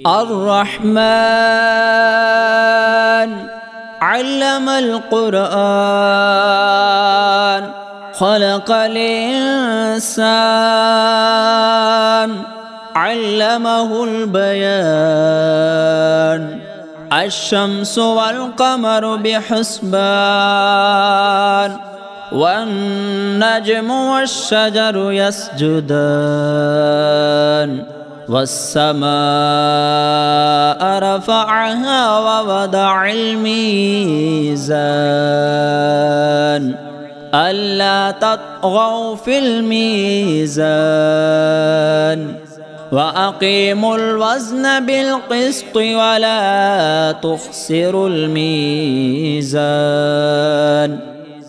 الرحمن علم القرآن خلق الإنسان علمه البيان الشمس والقمر بحسبان والنجم والشجر يسجدان والسماء رفعها ووضع الميزان ألا تطغوا في الميزان وأقيموا الوزن بالقسط ولا تخسروا الميزان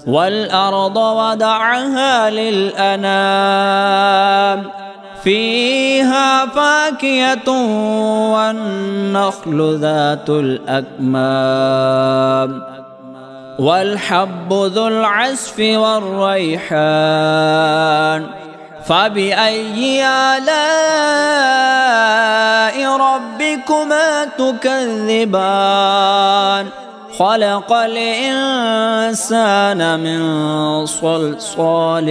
والأرض وضعها للأنام فيها فاكهة والنخل ذات الأكمام والحب ذو العصف والريحان فبأي آلاء ربكما تكذبان خلق الإنسان من صلصال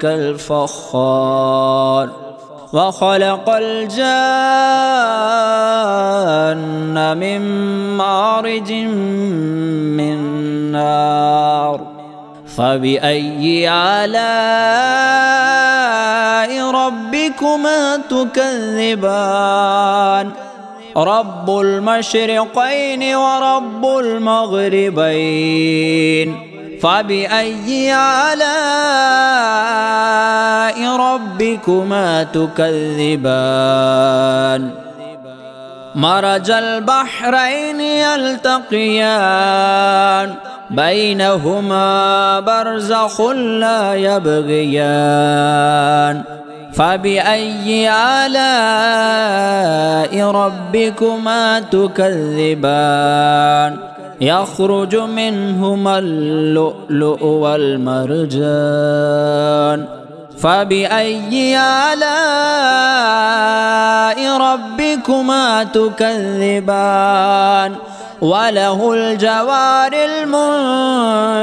كالفخار وخلق الجان من مارج من نار فبأي آلاء ربكما تكذبان رب المشرقين ورب المغربين فبأي آلاء ربكما تكذبان مرج البحرين يلتقيان بينهما برزخ لا يبغيان فبأي آلاء ربكما تكذبان يخرج منهما اللؤلؤ والمرجان فبأي آلاء ربكما تكذبان وله الجوار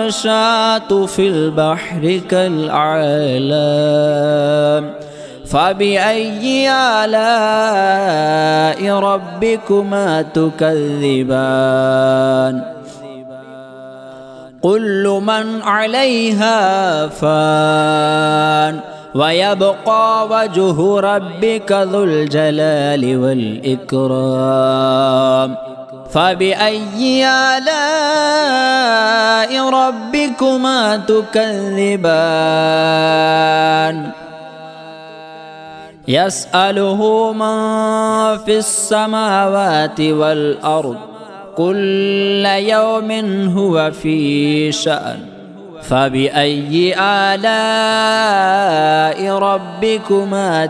المنشآت في البحر كالأعلام فبأي آلاء ربكما تكذبان كل من عليها فان ويبقى وجه ربك ذو الجلال والإكرام فبأي آلاء ربكما تكذبان يسأله من في السماوات والأرض كل يوم هو في شأن فبأي آلاء ربكما